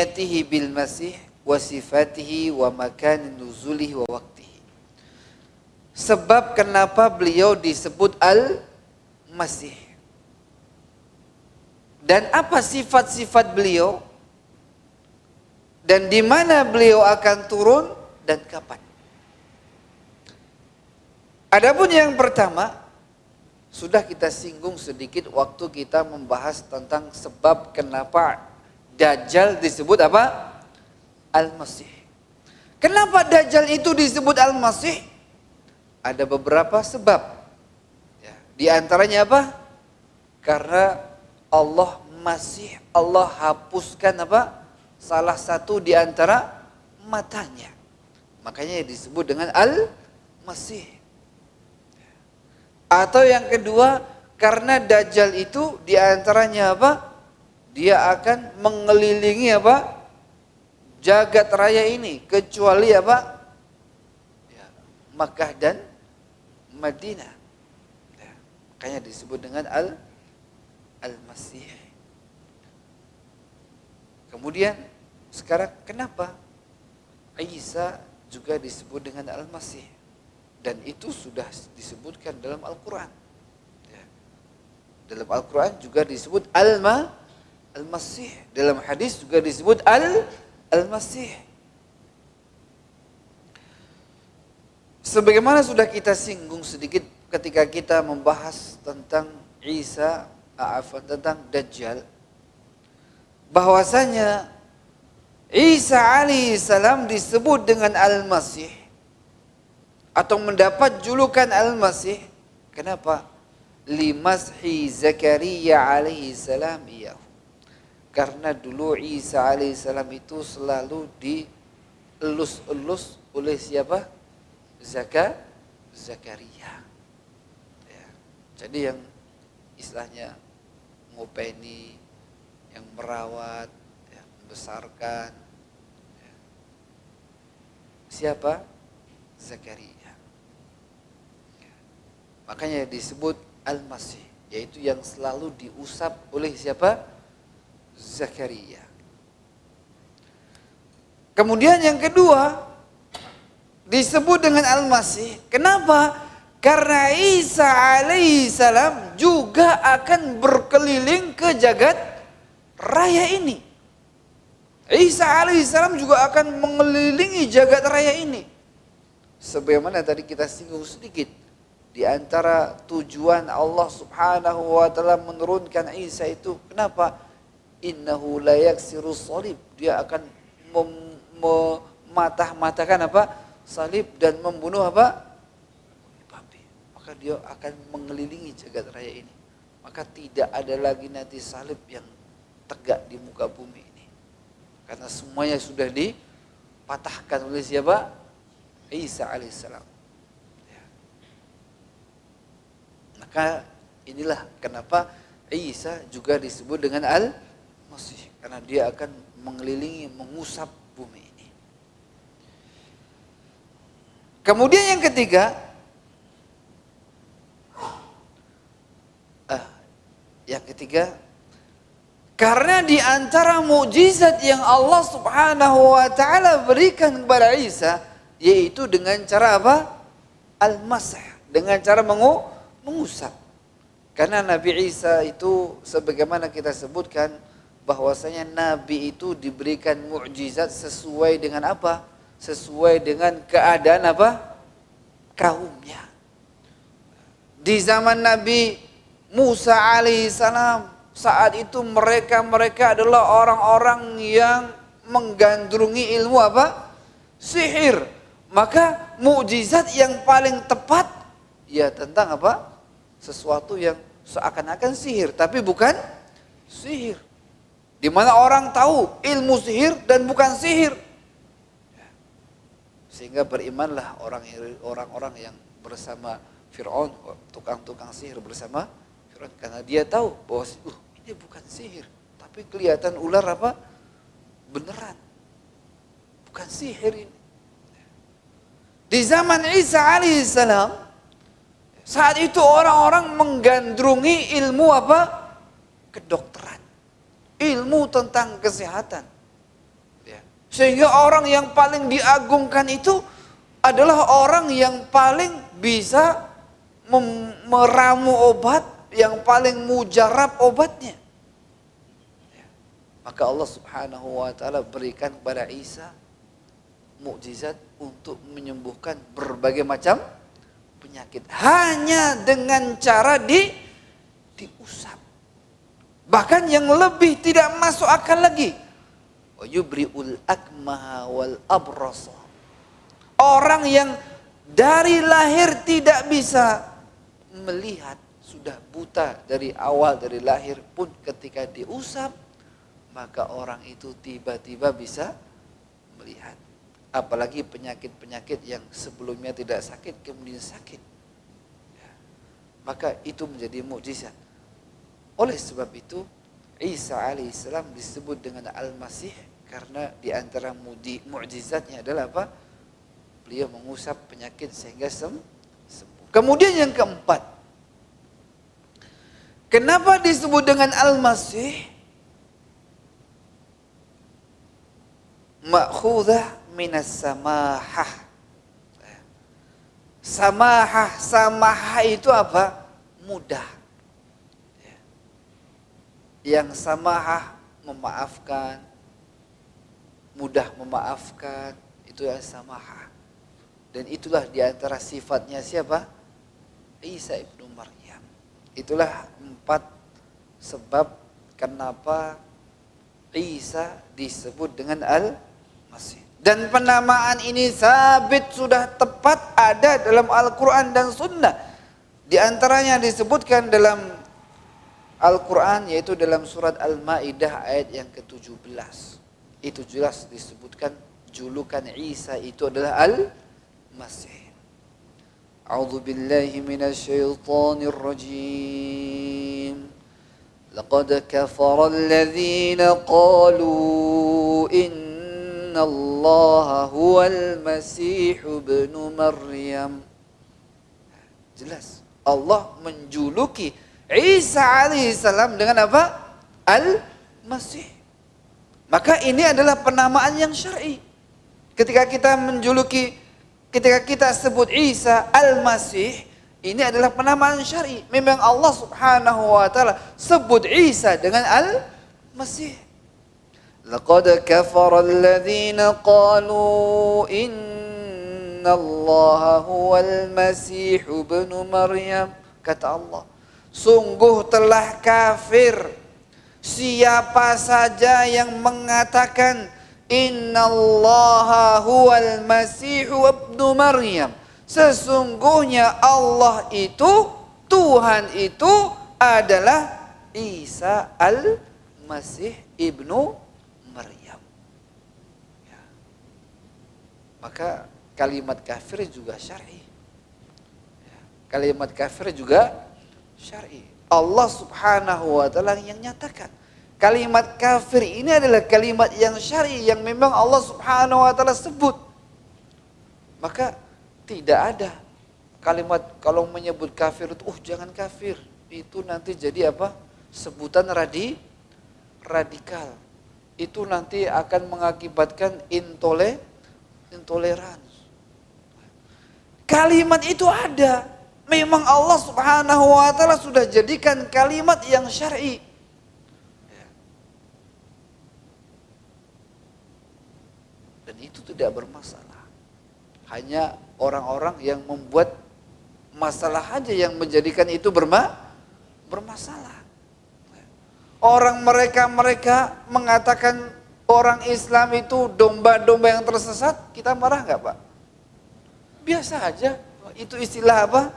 Yatihi bil masih wa sifatihi wa makan nuzulihi wa waqtihi. Sebab kenapa beliau disebut Al-Masih. Dan apa sifat-sifat beliau? Dan di mana beliau akan turun dan kapan? Adapun yang pertama, sudah kita singgung sedikit waktu kita membahas tentang sebab kenapa Dajjal disebut apa? Al-Masih. Kenapa Dajjal itu disebut Al-Masih? Ada beberapa sebab. Ya, di antaranya apa? Karena Allah hapuskan apa? Salah satu di antara matanya. Makanya disebut dengan Al-Masih. Atau yang kedua, karena Dajjal itu di antaranya apa? Dia akan mengelilingi apa? Jagat raya ini, kecuali apa? Ya, Makkah dan Madinah. Ya, makanya disebut dengan Al-Masih. Kemudian sekarang kenapa Isa juga disebut dengan Al-Masih? Dan itu sudah disebutkan dalam Al-Quran. Ya. Dalam Al-Quran juga disebut Al-Masih. Dalam hadis juga disebut Al-Masih. Sebagaimana sudah kita singgung sedikit ketika kita membahas tentang tentang Dajjal, bahwasanya Isa alaihissalam disebut dengan Al-Masih atau mendapat julukan Al-Masih. Kenapa? Limashi Zakaria alaihissalam iyahu. Karena dulu Isa alaihissalam itu selalu dielus-elus oleh siapa? Zakaria. Ya. Jadi yang istilahnya ngopeni, yang merawat, ya, membesarkan. Ya. Siapa? Zakaria. Ya. Makanya disebut Al-Masih, yaitu yang selalu diusap oleh siapa? Zakaria. Kemudian yang kedua disebut dengan Al-Masih. Kenapa? Karena Isa alaihissalam juga akan berkeliling ke jagat raya ini. Isa alaihissalam juga akan mengelilingi jagat raya ini. Sebagaimana tadi kita singgung sedikit, di antara tujuan Allah Subhanahu wa taala menurunkan Isa itu, kenapa? Innahu la yaksiru salib. Dia akan mematah-matahkan apa? Salib dan membunuh apa? Babi. Maka dia akan mengelilingi jagat raya ini. Maka tidak ada lagi nanti salib yang tegak di muka bumi ini. Karena semuanya sudah dipatahkan oleh siapa? Isa alaihissalam. Ya. Maka inilah kenapa Isa juga disebut dengan Al-Masih, karena dia akan mengelilingi, mengusap bumi ini. Kemudian yang ketiga, karena di antara mukjizat yang Allah Subhanahu wa taala berikan kepada Isa, yaitu dengan cara apa? Al-Masih, dengan cara mengusap. Karena Nabi Isa itu sebagaimana kita sebutkan, bahwasanya Nabi itu diberikan mukjizat sesuai dengan apa? Sesuai dengan keadaan apa? Kaumnya. Di zaman Nabi Musa alaihissalam, saat itu mereka adalah orang-orang yang menggandrungi ilmu apa? Sihir. Maka mukjizat yang paling tepat ya tentang apa? Sesuatu yang seakan-akan sihir tapi bukan sihir. Di mana orang tahu ilmu sihir dan bukan sihir. Sehingga berimanlah orang-orang yang bersama Fir'aun, tukang-tukang sihir bersama Fir'aun, karena dia tahu bahwa ini bukan sihir, tapi kelihatan ular apa? Beneran. Bukan sihir ini. Di zaman Isa alaihissalam, saat itu orang-orang menggandrungi ilmu apa? Kedokteran. Ilmu tentang kesehatan. Ya. Sehingga orang yang paling diagungkan itu adalah orang yang paling bisa meramu obat, yang paling mujarab obatnya. Ya. Maka Allah Subhanahu wa taala berikan kepada Isa mukjizat untuk menyembuhkan berbagai macam penyakit hanya dengan cara diusap. Bahkan yang lebih tidak masuk akal lagi, wa yubri'ul akmaha wal abrasa. Orang yang dari lahir tidak bisa melihat, sudah buta dari awal, dari lahir pun ketika diusap, maka orang itu tiba-tiba bisa melihat. Apalagi penyakit-penyakit yang sebelumnya tidak sakit, kemudian sakit. Ya. Maka itu menjadi mukjizat. Oleh sebab itu, Isa alaihissalam disebut dengan Al-Masih karena di antara mukjizatnya adalah apa? Beliau mengusap penyakit sehingga sembuh. Kemudian yang keempat, kenapa disebut dengan Al-Masih? Ma'khudzah minas samahah. Samahah itu apa? Mudah. Yang samahah memaafkan, mudah memaafkan, itu yang samahah. Dan itulah diantara sifatnya siapa? Isa ibnu Maryam. Itulah 4 sebab kenapa Isa disebut dengan Al-Masih. Dan penamaan ini sabit, sudah tepat ada dalam Al-Quran dan Sunnah. Di antaranya disebutkan dalam Al-Quran, yaitu dalam surat Al-Ma'idah ayat yang ke-17. Itu jelas disebutkan julukan Isa itu adalah Al-Masih. A'udzu billahi minasy syaithanir rajim. Laqad kafara alladziina qaaluu innallaha huwal masih ibnu Maryam. Jelas Allah menjuluki Isa alaihissalam dengan apa? Al-Masih. Maka ini adalah penamaan yang syar'i. Ketika kita ketika kita sebut Isa Al-Masih, ini adalah penamaan syar'i. Memang Allah Subhanahu wa taala sebut Isa dengan Al-Masih. Laqad kafara alladziina qaaluu innallaha huwal masih ibnu Maryam. Kata Allah, sungguh telah kafir siapa saja yang mengatakan innallaha huwal masihu ibnu Maryam. Sesungguhnya Allah itu, Tuhan itu adalah Isa Al-Masih ibnu Maryam. Ya. Maka kalimat kafir juga syar'i. Ya. Kalimat kafir juga syar'i. Allah Subhanahu wa taala yang nyatakan. Kalimat kafir ini adalah kalimat yang syar'i yang memang Allah Subhanahu wa taala sebut. Maka tidak ada kalimat kalau menyebut kafir itu, jangan kafir. Itu nanti jadi apa? Sebutan radikal. Itu nanti akan mengakibatkan intoleransi. Kalimat itu ada. Memang Allah Subhanahu wa taala sudah jadikan kalimat yang syar'i. Dan itu tidak bermasalah. Hanya orang-orang yang membuat masalah aja yang menjadikan itu bermasalah. Orang mereka mengatakan orang Islam itu domba-domba yang tersesat, kita marah nggak Pak? Biasa aja. Itu istilah apa?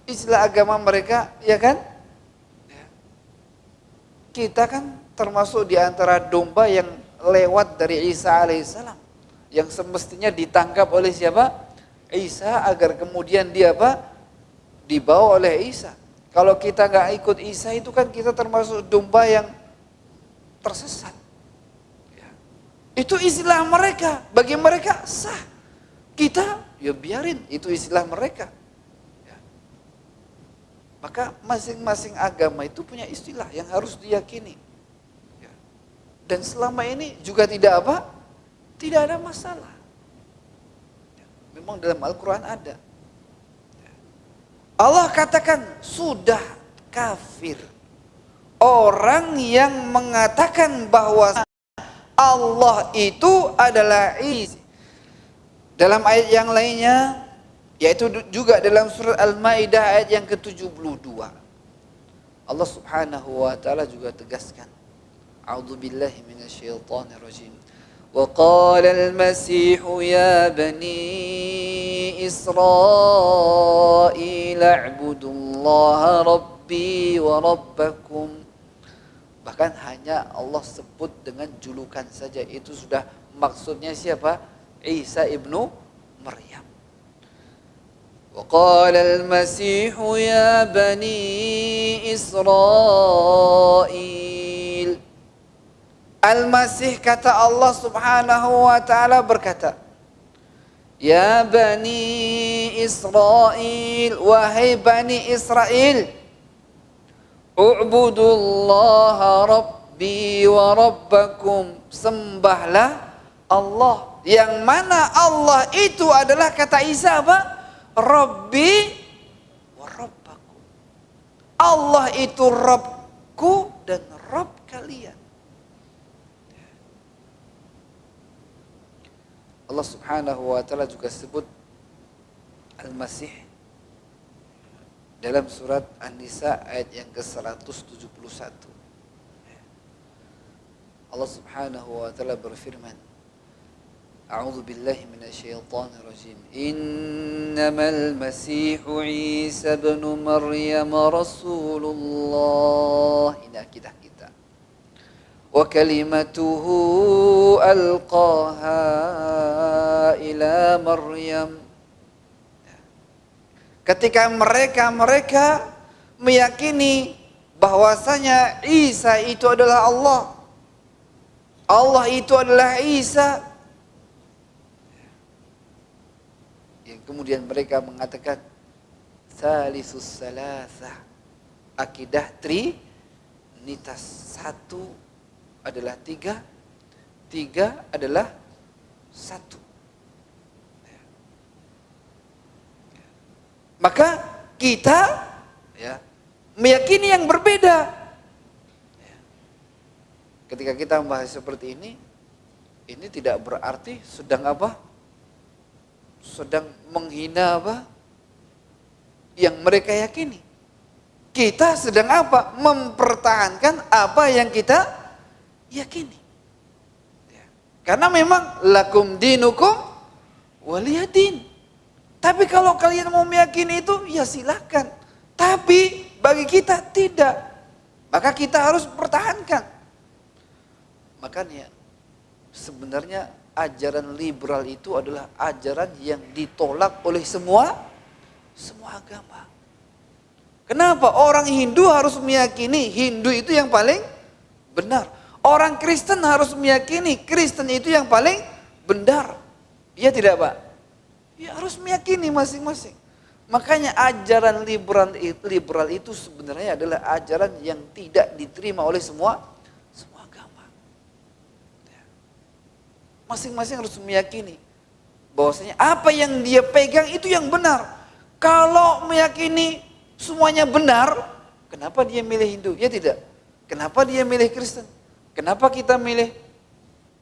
Istilah agama mereka, ya kan? Kita kan termasuk di antara domba yang lewat dari Isa alaihissalam, yang semestinya ditangkap oleh siapa? Isa, agar kemudian dia apa? Dibawa oleh Isa. Kalau kita nggak ikut Isa itu kan kita termasuk domba yang tersesat. Ya. Itu istilah mereka, bagi mereka sah. Kita ya biarin, itu istilah mereka. Ya. Maka masing-masing agama itu punya istilah yang harus diyakini. Ya. Dan selama ini juga tidak apa? Tidak ada masalah. Memang dalam Al-Quran ada. Allah katakan sudah kafir orang yang mengatakan bahwa Allah itu adalah Isa. Dalam ayat yang lainnya, yaitu juga dalam surat Al-Maidah ayat yang ke-72, Allah Subhanahu wa taala juga tegaskan, A'udzubillahi minasyaitonirrajim. Wa qala al-masih ya bani Israil a'budullaha rabbi wa rabbakum. Bahkan hanya Allah sebut dengan julukan saja, itu sudah maksudnya siapa? Isa ibnu Maryam. وقال المسيح يا بني إسرائيل. Al-Masih kata Allah Subhanahu wa taala berkata, Ya Bani Israel, wahai Bani Israel, U'budullaha Rabbi wa Rabbakum, sembahlah Allah, yang mana Allah itu adalah kata Isa apa? Rabbi wa Rabbakum. Allah itu Rabbku dan Rabb kalian. Allah Subhanahu wa taala juga sebut Al-Masih dalam surat An-Nisa ayat yang ke-171. Allah Subhanahu wa taala berfirman, A'udzu billahi minasyaitonir rajim. Innamal masihu Isa ibn Maryam rasulullah. Ini akidah kita. Wa kalimatuhu alqaha ila Maryam. Ketika mereka meyakini bahwasanya Isa itu adalah Allah, Allah itu adalah Isa, kemudian mereka mengatakan Salisus Salasah, akidah Trinitas, satu adalah tiga, tiga adalah satu. Maka kita meyakini yang berbeda. Ketika kita membahas seperti ini tidak berarti sedang apa? Sedang menghina apa? Yang mereka yakini. Kita sedang apa? Mempertahankan apa yang kita yakini. Karena memang lakum dinukum waliyadin. Tapi kalau kalian mau meyakini itu, ya silakan. Tapi bagi kita tidak. Maka kita harus pertahankan. Makanya sebenarnya ajaran liberal itu adalah ajaran yang ditolak oleh semua agama. Kenapa? Orang Hindu harus meyakini Hindu itu yang paling benar. Orang Kristen harus meyakini Kristen itu yang paling benar. Iya tidak, Pak? Ya harus meyakini masing-masing. Makanya ajaran liberal itu sebenarnya adalah ajaran yang tidak diterima oleh semua agama. Masing-masing harus meyakini bahwasanya apa yang dia pegang itu yang benar. Kalau meyakini semuanya benar, kenapa dia milih Hindu? Ya tidak. Kenapa dia milih Kristen? Kenapa kita milih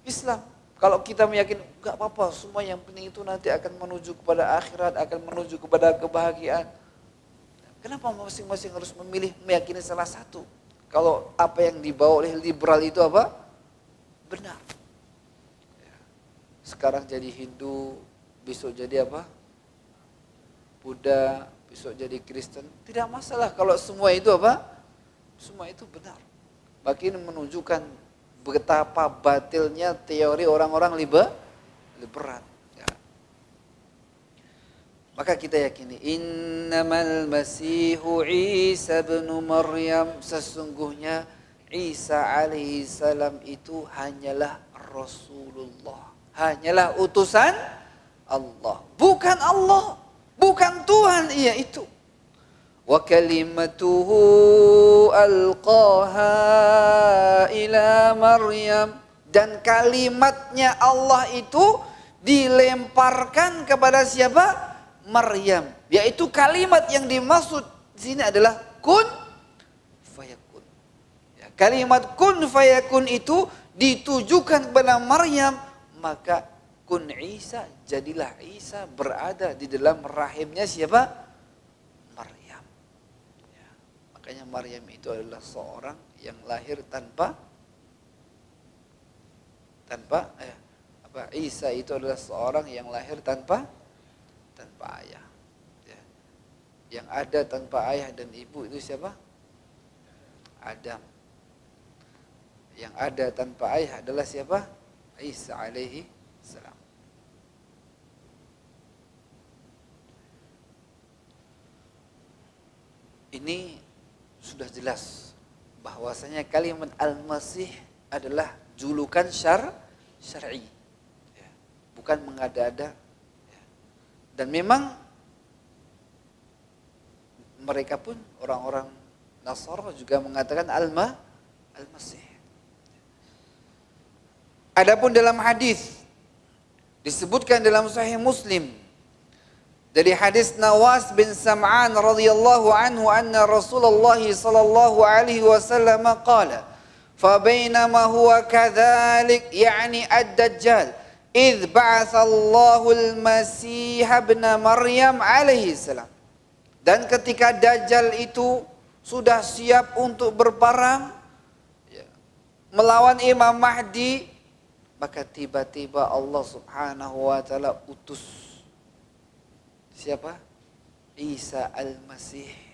Islam? Kalau kita meyakini, enggak apa-apa, semua yang penting itu nanti akan menuju kepada akhirat, akan menuju kepada kebahagiaan. Kenapa masing-masing harus memilih meyakini salah satu? Kalau apa yang dibawa oleh liberal itu apa? Benar. Sekarang jadi Hindu, besok jadi apa? Buddha, besok jadi Kristen. Tidak masalah kalau semua itu apa? Semua itu benar. Makin menunjukkan betapa batilnya teori orang-orang liberal. Ya. Maka kita yakini innamal masihu Isa ibn Maryam, sesungguhnya Isa alaihi salam itu hanyalah Rasulullah, hanyalah utusan Allah, bukan Allah, bukan Tuhan ia itu. Wa kalimatuhu alqaha ila Maryam, Dan kalimatnya Allah itu dilemparkan kepada siapa? Maryam. Yaitu kalimat yang dimaksud di sini adalah kun fayakun. Ya, kalimat kun fayakun itu ditujukan kepada Maryam, maka kun Isa, jadilah Isa berada di dalam rahimnya siapa? Maryam. Ya, makanya Maryam itu adalah seorang yang lahir tanpa Isa itu adalah seorang yang lahir tanpa ayah. Ya. Yang ada tanpa ayah dan ibu itu siapa? Adam. Yang ada tanpa ayah adalah siapa? Isa alaihi salam. Ini sudah jelas bahwasanya kalimat Al-Masih adalah julukan syar'i, ya, bukan mengada-ada. Ya. Dan memang mereka pun orang-orang Nasara juga mengatakan Al-Masih. Adapun dalam hadis disebutkan dalam Sahih Muslim dari hadis Nawas bin Sam'an radhiyallahu anhu anna Rasulullah sallallahu alaihi wasallam qala فبينما هو كذلك يعني الدجال إذ بعث الله المسيح ابن مريم عليه السلام. Dan ketika Dajjal itu sudah siap untuk berperang ya, melawan Imam Mahdi, maka tiba-tiba Allah subhanahu wa ta'ala utus siapa? Isa al-Masih